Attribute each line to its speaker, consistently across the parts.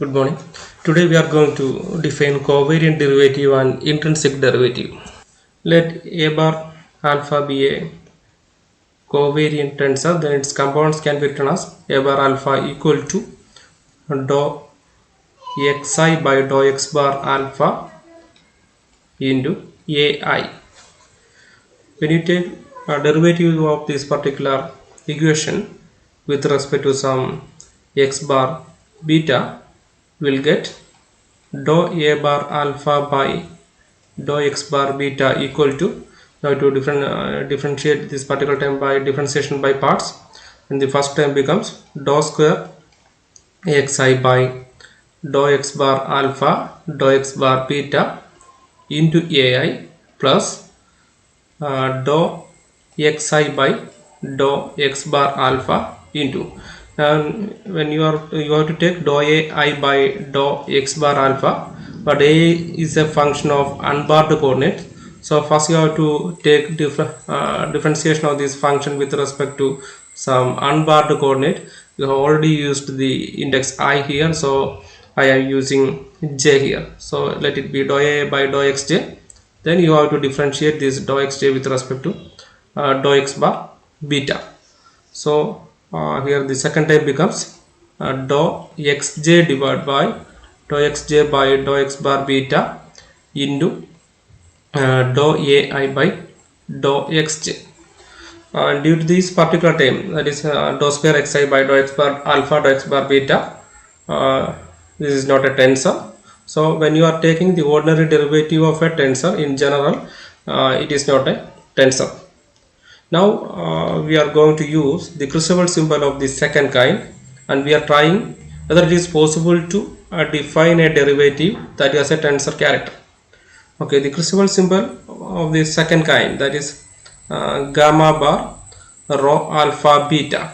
Speaker 1: Good morning. Today we are going to define covariant derivative and intrinsic derivative. Let A bar alpha be a covariant tensor, then its components can be written as A bar alpha equal to dou xi by dou x bar alpha into AI. When you take a derivative of this particular equation with respect to some x bar beta, will get dou A bar alpha by dou x bar beta equal to, now to differentiate this particular term by differentiation by parts, and the first term becomes dou square xi by dou x bar alpha dou x bar beta into AI plus dou xi by dou x bar alpha into, and when you have to take dou ai by dou x bar alpha, but a is a function of unbarred coordinate. So first you have to take differentiation of this function with respect to some unbarred coordinate. You have already used the index I here, so I am using j here, so let it be dou a by dou xj. Then you have to differentiate this dou xj with respect to dou x bar beta. So here the second type becomes dou xj divided by dou xj by dou x bar beta into dou ai by dou xj. Due to this particular term, that is dou square xi by dou x bar alpha dou x bar beta, this is not a tensor. So when you are taking the ordinary derivative of a tensor in general, it is not a tensor. Now we are going to use the crucible symbol of the second kind, and we are trying whether it is possible to define a derivative that has a tensor character. Okay, the crucible symbol of the second kind, that is gamma bar rho alpha beta,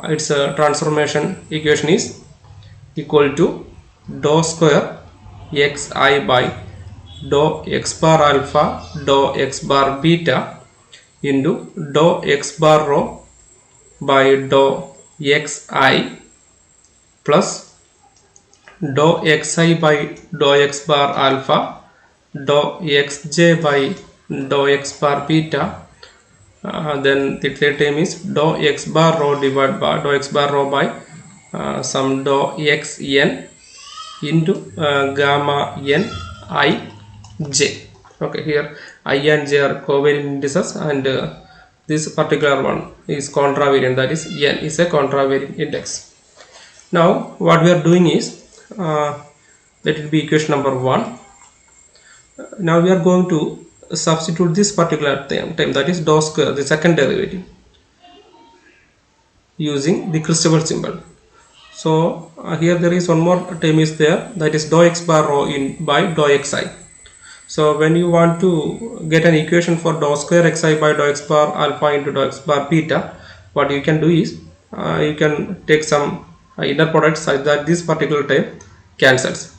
Speaker 1: its transformation equation is equal to dou square xi by dou x bar alpha dou x bar beta into dou x bar rho by dou xi plus dou xi by dou x bar alpha dou xj by dou x bar beta. Then the third term is dou x bar rho divided by dou x bar rho by some dou xn into gamma n I j. Okay, here I and j are covariant indices, and this particular one is contravariant, that is n is a contravariant index. Now what we are doing is, let it be equation number 1. Now we are going to substitute this particular term, that is dou square, the second derivative, using the crucible symbol. So here there is one more term is there, that is dou x bar rho in by dou xi. So when you want to get an equation for dou square xi by dou x bar alpha into dou x bar beta, what you can do is you can take some inner product such that this particular term cancels.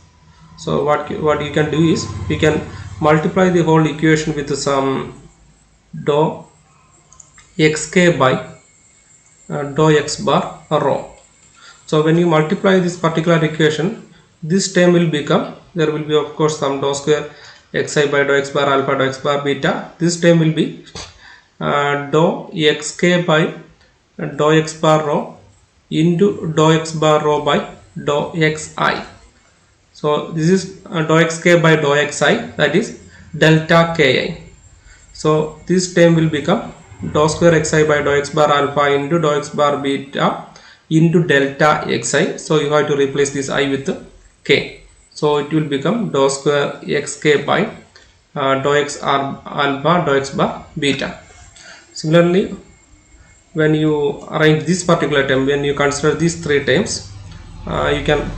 Speaker 1: So what you can do is you can multiply the whole equation with some dou xk by dou x bar rho. So when you multiply this particular equation, this term will become, there will be of course some dou square xi by dou x bar alpha dou x bar beta. This term will be dou xk by dou x bar rho into dou x bar rho by dou xi. So this is dou xk by dou xi, that is delta ki. So this term will become dou square xi by dou x bar alpha into dou x bar beta into delta xi. So you have to replace this I with k. So it will become dou square xk by dou x alpha dou x bar beta. Similarly, when you arrange this particular term, when you consider these three terms, you can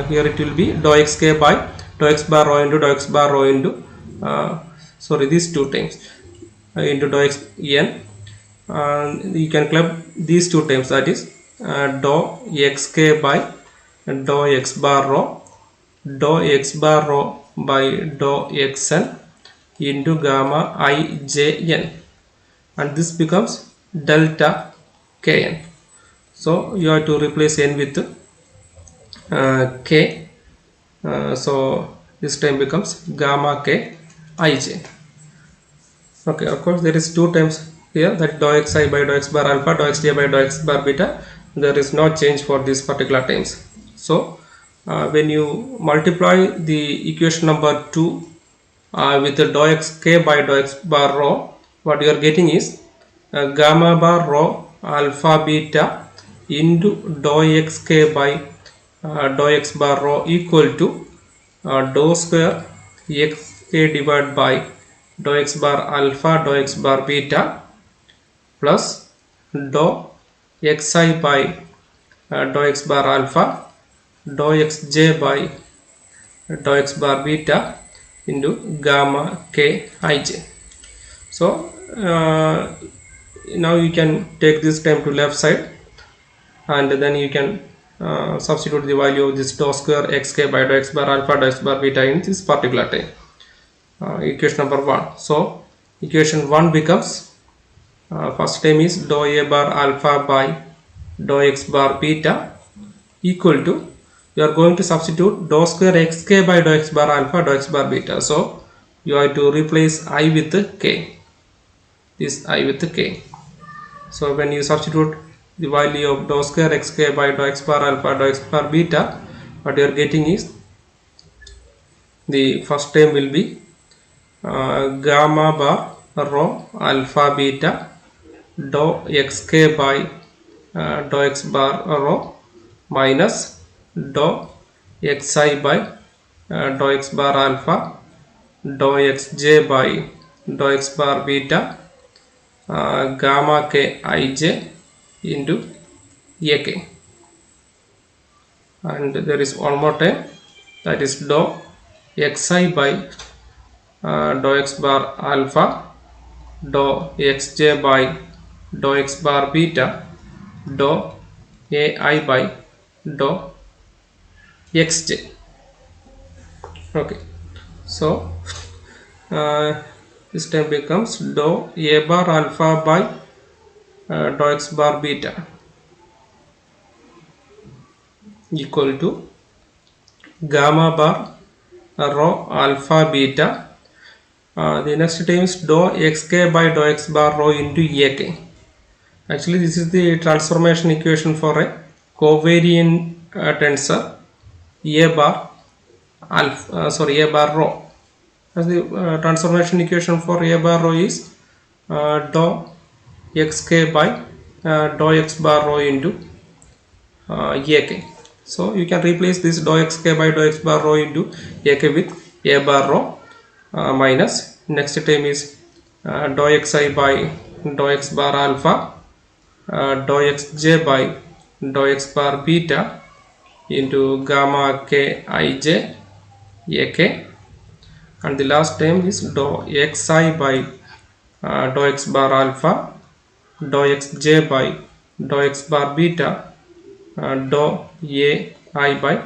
Speaker 1: here it will be dou xk by dou x bar rho into dou x bar rho into sorry, these two terms into dou x n. You can club these two terms, that is dou xk by dou x bar rho dou x bar rho by dou xn into gamma I j n, and this becomes delta kn. So you have to replace n with k. So this term becomes gamma k ij. Okay, of course there is two terms here, that dou xi by dou x bar alpha, dou xj by dou x bar beta. There is no change for these particular terms. So when you multiply the equation number 2 with the dou x k by dou x bar rho, what you are getting is gamma bar rho alpha beta into dou x k by dou x bar rho equal to dou square x k divided by dou x bar alpha dou x bar beta plus dou xi by dou x bar alpha dou xj by dou x bar beta into gamma k ij. So now you can take this term to left side, and then you can substitute the value of this dou square xk by dou x bar alpha dou x bar beta in this particular term. Equation number 1. So equation 1 becomes first term is dou a bar alpha by dou x bar beta equal to, you are going to substitute dou square xk by dou x bar alpha dou x bar beta. So you have to replace I with k, this I with k. So when you substitute the value of dou square xk by dou x bar alpha dou x bar beta, what you are getting is the first term will be gamma bar rho alpha beta dou xk by dou x bar rho minus dou xi by dou x bar alpha dou xj by dou x bar beta gamma k ij into ak. And there is one more term, that is dou xi by dou x bar alpha dou xj by dou x bar beta dou ai by dou xj. Okay, so this term becomes dou a bar alpha by dou x bar beta equal to gamma bar rho alpha beta. The next term is dou xk by dou x bar rho into ak. Actually this is the transformation equation for a covariant tensor a bar alpha a bar rho. As the transformation equation for a bar rho is dou xk by dou x bar rho into ak. So you can replace this dou xk by dou x bar rho into ak with a bar rho minus next term is dou xi by dou x bar alpha dou xj by dou x bar beta into gamma k ij ak. And the last term is dou xi by dou x bar alpha dou xj by dou x bar beta dou ai by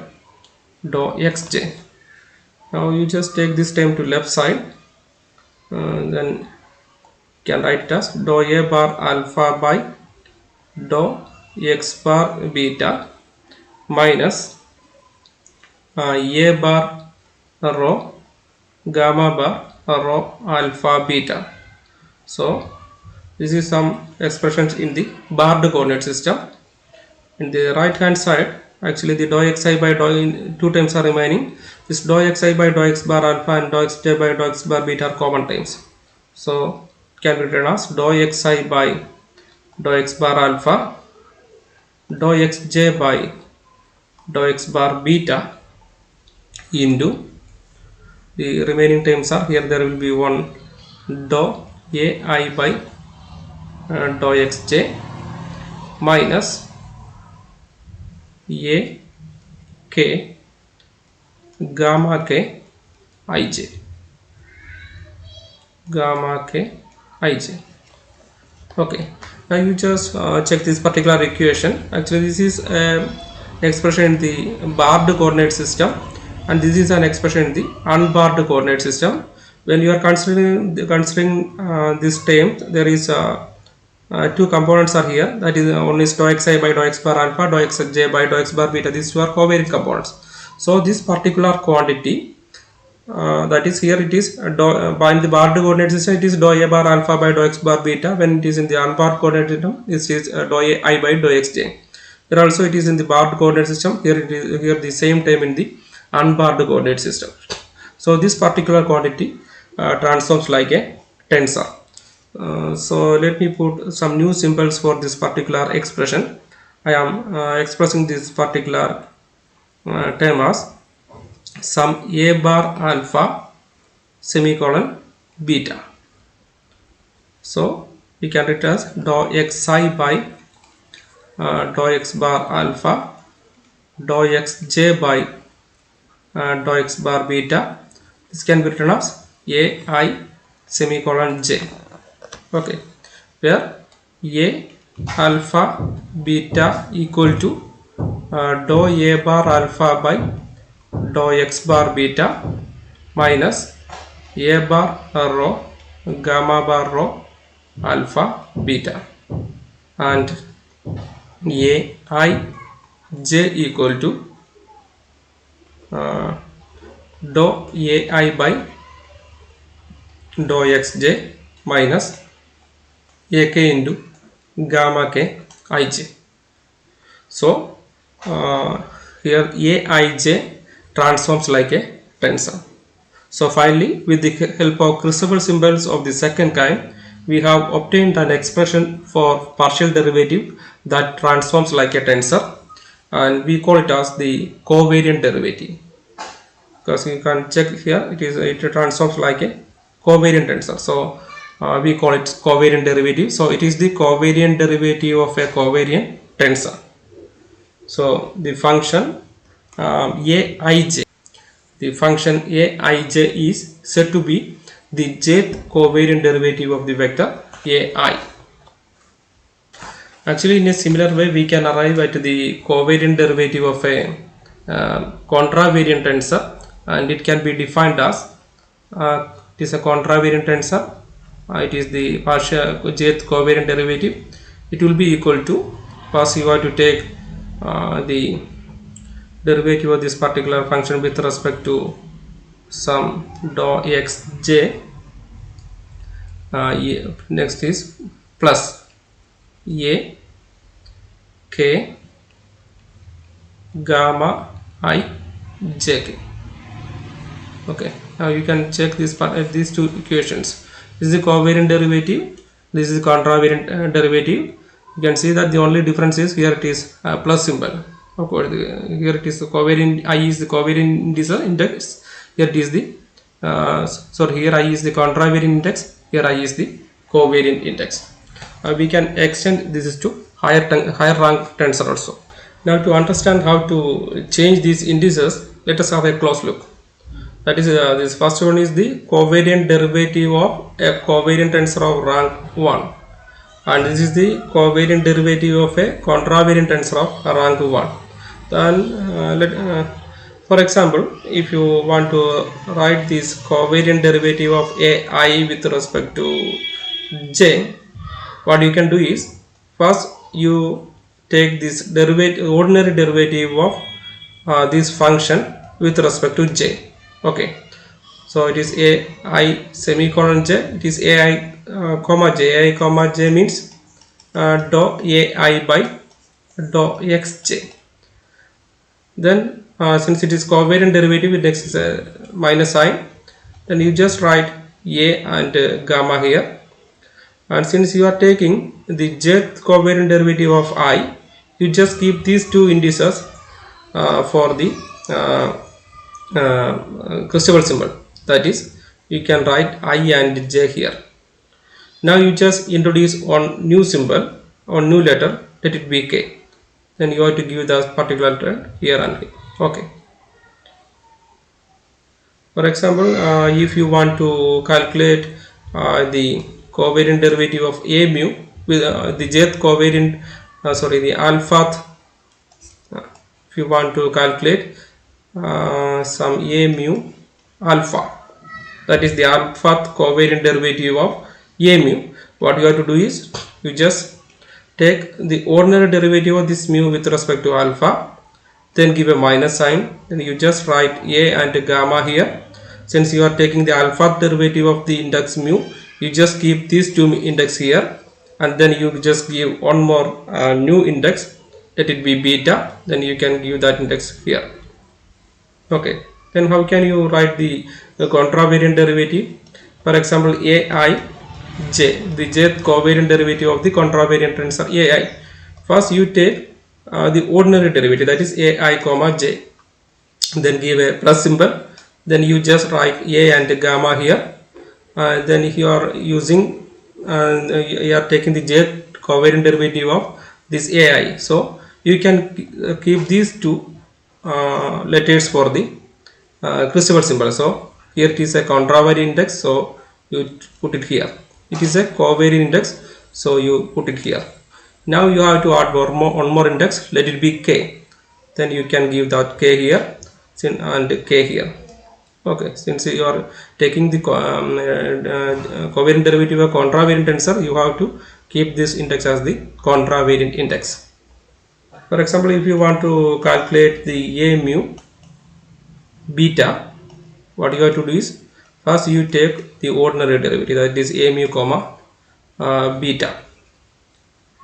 Speaker 1: dou xj. Now you just take this term to left side, then can write it as dou a bar alpha by dou x bar beta minus a bar rho gamma bar rho alpha beta. So this is some expressions in the barred coordinate system. In the right hand side, actually the dou xi by dou two terms are remaining. This dou xi by dou x bar alpha and dou xj by dou x bar beta are common terms. So can be written as dou xi by dou x bar alpha dou xj by dou x bar beta into the remaining terms are here. There will be one dou ai by dou xj minus a k gamma k ij gamma k ij. Okay, now you just check this particular equation. Actually this is expression in the barred coordinate system, and this is an expression in the unbarred coordinate system. When you are considering this term, there is two components are here, that is one is dou xi by dou x bar alpha, dou xj by dou x bar beta. These two are covariant components. So this particular quantity, that is here it is by the barred coordinate system, it is dou a bar alpha by dou x bar beta. When it is in the unbarred coordinate system, it is dou a I by dou xj. Here also it is in the barred coordinate system, here it is here the same time in the unbarred coordinate system. So this particular quantity transforms like a tensor. So let me put some new symbols for this particular expression. I am expressing this particular term as sum a bar alpha semicolon beta. So we can write as dou xi by dou x bar alpha, dou xj by dou x bar beta. This can be written as ai semicolon j. Okay, where a alpha beta equal to dou a bar alpha by dou x bar beta minus a bar rho gamma bar rho alpha beta, and a I j equal to dou a I by dou xj minus ak into gamma k ij. So here aij transforms like a tensor. So finally, with the help of crucible symbols of the second kind, we have obtained an expression for partial derivative that transforms like a tensor, and we call it as the covariant derivative, because you can check here it transforms like a covariant tensor. So we call it covariant derivative. So it is the covariant derivative of a covariant tensor. So the function aij, the function aij is said to be the jth covariant derivative of the vector ai. Actually, in a similar way, we can arrive at the covariant derivative of a contravariant tensor, and it can be defined as it is a contravariant tensor. It is the partial jth covariant derivative. It will be equal to, first you have to take the derivative of this particular function with respect to some dou xj. Next is plus a k gamma I jk. Okay, now you can check this part, these two equations. This is the covariant derivative, this is the contravariant derivative. You can see that the only difference is here it is plus symbol. Of course, here it is the covariant, I is the covariant index, here it is the sorry, here I is the contravariant index, here I is the covariant index. We can extend this to higher rank tensor also. Now to understand how to change these indices, let us have a close look. That is this first one is the covariant derivative of a covariant tensor of rank 1, and this is the covariant derivative of a contravariant tensor of rank 1. Then for example, if you want to write this covariant derivative of ai with respect to j, what you can do is, first you take this ordinary derivative of this function with respect to j. Okay, so it is ai semicolon j, it is ai comma j means dou ai by dou xj. Then since it is covariant derivative, it next is a minus sign, then you just write a and gamma here, and since you are taking the jth covariant derivative of I, you just keep these two indices for the crucible symbol, that is you can write I and j here. Now you just introduce one new symbol or new letter, let it be k, then you have to give the particular trend here and here. Okay, for example, if you want to calculate the covariant derivative of a mu with the jth covariant the alpha, if you want to calculate some a mu alpha, that is the alpha covariant derivative of a mu, what you have to do is you just take the ordinary derivative of this mu with respect to alpha, then give a minus sign, then you just write a and gamma here. Since you are taking the alpha derivative of the index mu, you just keep these two index here, and then you just give one more new index, let it be beta, then you can give that index here. Okay, then how can you write the contravariant derivative? For example, ai j, the jth covariant derivative of the contravariant tensor ai. First you take the ordinary derivative, that is ai comma j, then give a plus symbol, then you just write a and gamma here, then you are using you are taking the jth covariant derivative of this ai, so you can keep these two letters for the crucible symbol. So here it is a contravariant index, so you put it here. It is a covariant index, so you put it here. Now you have to add one more index, let it be k, then you can give that k here and k here. Okay, since you are taking the covariant derivative of contravariant tensor, you have to keep this index as the contravariant index. For example, if you want to calculate the a mu beta, what you have to do is, first you take the ordinary derivative, that is a mu comma beta,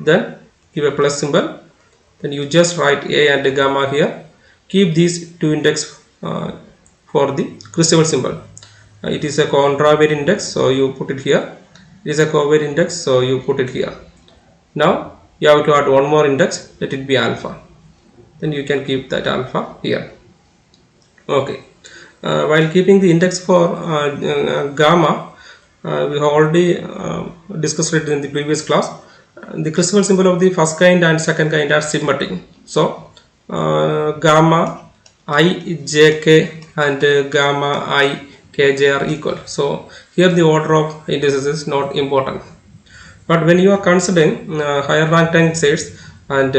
Speaker 1: then give a plus symbol, then you just write a and gamma here, keep these two index for the crucible symbol. It is a contravariant index, so you put it here. It is a covariant index, so you put it here. Now you have to add one more index, let it be alpha, then you can keep that alpha here. Okay, while keeping the index for gamma, we have already discussed it in the previous class. The crucible symbol of the first kind and second kind are symmetric, so gamma I jk and gamma I kj are equal. So here the order of indices is not important, but when you are considering higher rank tensors and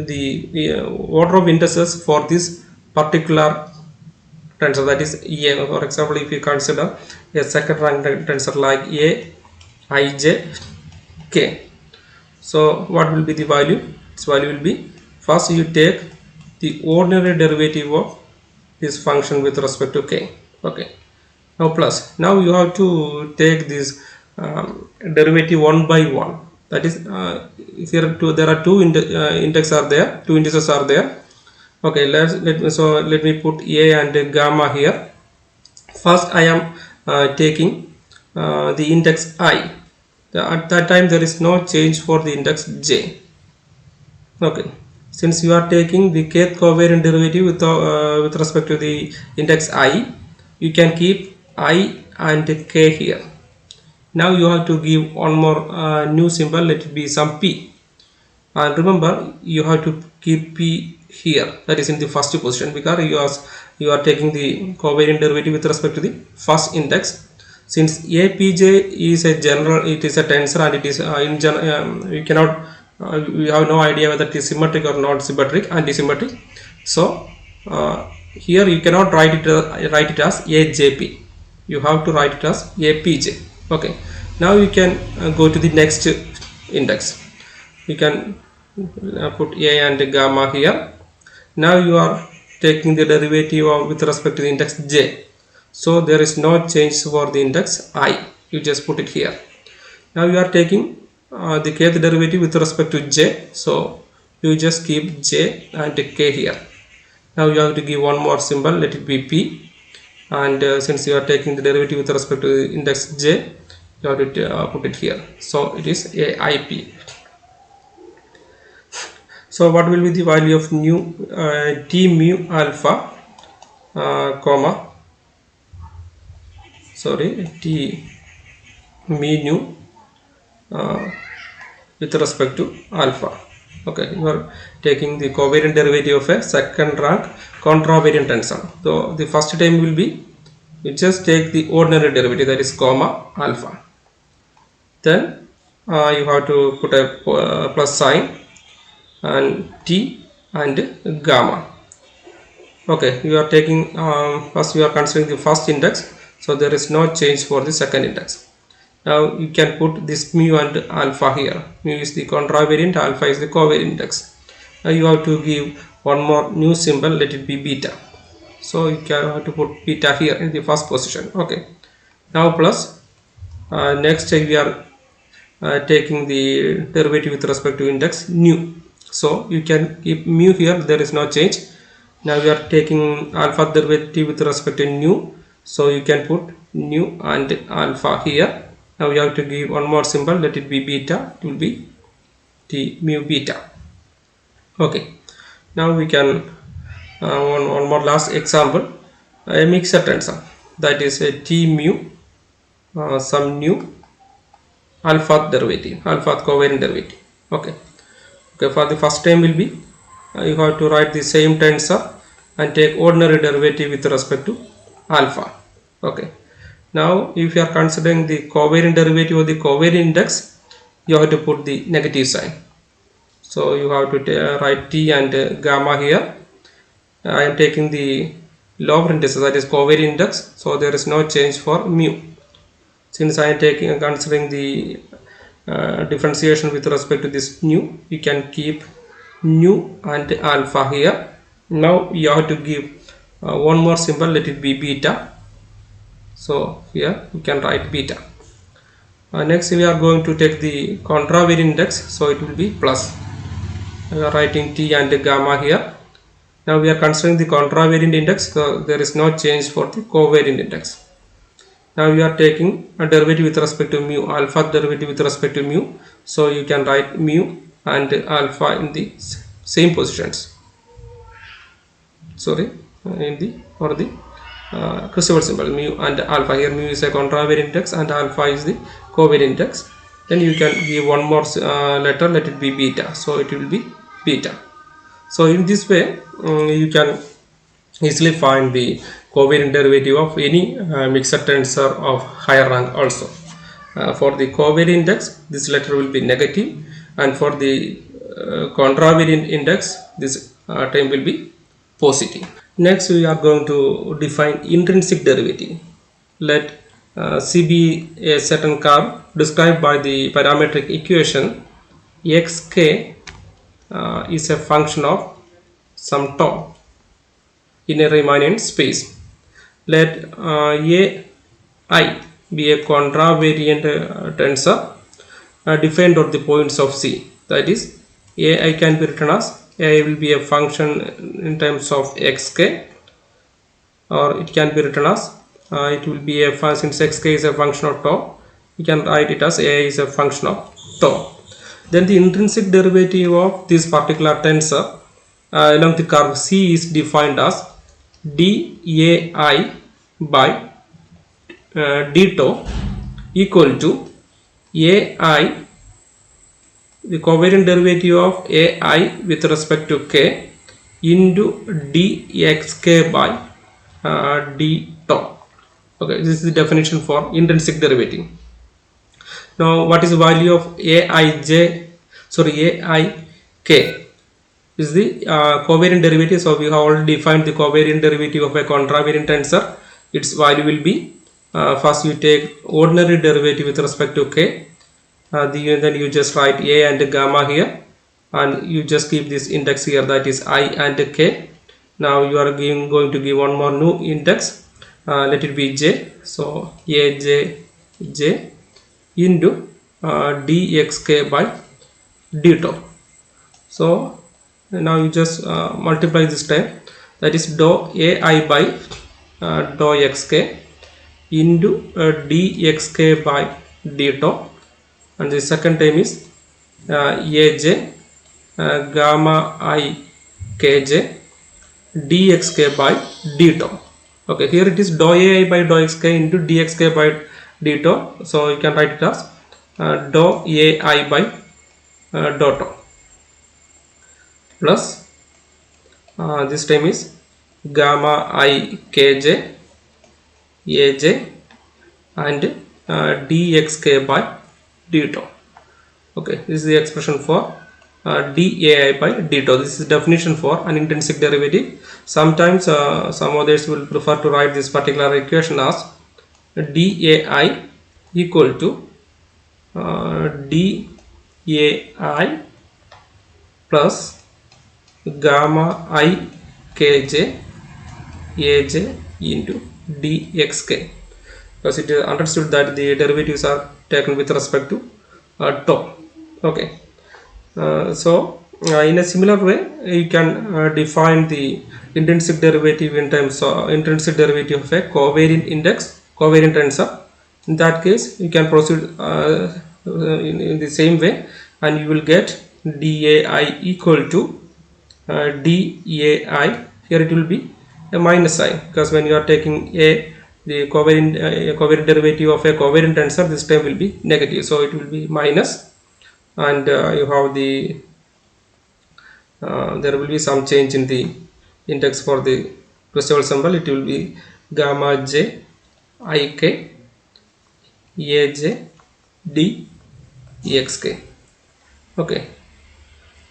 Speaker 1: the order of indices for this particular tensor, that is E. For example, if you consider a second rank tensor like a ij k, so what will be the value? Its value will be, first you take the ordinary derivative of this function with respect to k. Okay, now plus, now you have to take this derivative one by one, that is here there are two indices are there. Okay, let me put a and gamma here. First I am taking the index I. At that time there is no change for the index j. Okay, since you are taking the kth covariant derivative with respect to the index I, you can keep I and k here. Now you have to give one more new symbol, let it be some p, and remember you have to keep p here, that is in the first position, because you are taking the covariant derivative with respect to the first index. Since apj is a general, it is a tensor, and it is in general you cannot we have no idea whether it is symmetric or not symmetric, anti-symmetric. So here you cannot write it as ajp, you have to write it as apj. Okay, now you can go to the next index. You can put a and gamma here. Now you are taking the derivative with respect to the index j, so there is no change for the index I, you just put it here. Now you are taking the kth derivative with respect to j, so you just keep j and k here. Now you have to give one more symbol, let it be p, and since you are taking the derivative with respect to the index j, you have to put it here, so it is aip. So what will be the value of nu t mu alpha t mu nu with respect to alpha? Okay, you are taking the covariant derivative of a second rank contravariant tensor. So the first term will be, you just take the ordinary derivative, that is comma alpha, then you have to put a plus sign and t and gamma. Okay, you are taking first you are considering the first index, so there is no change for the second index. Now you can put this mu and alpha here. Mu is the contravariant, alpha is the covariant index. Now you have to give one more new symbol, let it be beta. So you can have to put beta here in the first position. Okay. Now plus next we are taking the derivative with respect to index nu. So you can keep mu here, there is no change. Now we are taking alpha derivative with respect to nu. So you can put nu and alpha here. Now we have to give one more symbol, let it be beta, it will be t mu beta. Okay. Now we can one more last example, a mixed tensor, that is a t mu some nu alpha derivative, alpha covariant derivative. Okay. Okay, for the first time will be you have to write the same tensor and take ordinary derivative with respect to alpha. Okay. Now if you are considering the covariant derivative of the covariant index, you have to put the negative sign. So you have to write t and gamma here. I am taking the lower index, that is covariant index, so there is no change for mu. Since I am taking considering the differentiation with respect to this nu, you can keep nu and alpha here. Now you have to give one more symbol, let it be beta. So here you can write beta. Next we are going to take the contravariant index, so it will be plus. We are writing t and gamma here. Now we are considering the contravariant index, so there is no change for the covariant index. Now we are taking a derivative with respect to mu, alpha derivative with respect to mu, so you can write mu and alpha in the same positions. Sorry, in the or the crucible symbol, mu and alpha. Here mu is a contravariant index and alpha is the covariant index. Then you can give one more letter, let it be beta, so it will be beta. So in this way you can easily find the covariant derivative of any mixed tensor of higher rank also. For the covariant index, this letter will be negative, and for the contravariant index, this term will be positive. Next we are going to define intrinsic derivative. Let C be a certain curve described by the parametric equation xk is a function of some tau in a Riemannian space. Let ai be a contravariant tensor defined at the points of C. That is, ai can be written as ai will be a function in terms of xk, or it can be written as it will be a function, since xk is a function of tau, you can write it as ai is a function of tau. Then the intrinsic derivative of this particular tensor along the curve C is defined as dai by d tau equal to ai, the covariant derivative of ai with respect to k, into dxk by d tau. Okay, this is the definition for intrinsic derivative. Now what is the value of aik is the covariant derivative. So we have already defined the covariant derivative of a contravariant tensor. Its value will be first you take ordinary derivative with respect to k, then you just write a and gamma here, and you just keep this index here, that is I and k. Now you are going to give one more new index, let it be j, so j into dxk by d tau. So now you just multiply this time, that is dou ai by dou xk into dxk by d tau, and the second time is aj gamma I kj dxk by d tau. Okay, here it is dou ai by dou xk into dxk by d tau, so you can write it as dou ai by dou tau plus this time is gamma I kj aj and dxk by d tau. Okay, this is the expression for dai by d tau. This is definition for an intrinsic derivative. Sometimes some others will prefer to write this particular equation as dai equal to dai plus gamma I kj aj into dxk, because it is understood that the derivatives are taken with respect to tau. Okay. In a similar way, you can define the intrinsic derivative in terms of intrinsic derivative of a covariant tensor. In that case, you can proceed in the same way, and you will get dai equal to dai. Here it will be a minus I, because when you are taking the covariant derivative of a covariant tensor, this term will be negative, so it will be minus, and you have the there will be some change in the index for the Christopher symbol. It will be gamma j ik aj d exk. Okay,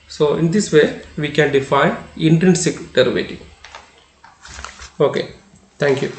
Speaker 1: so in this way we can define intrinsic derivative. Okay, thank you.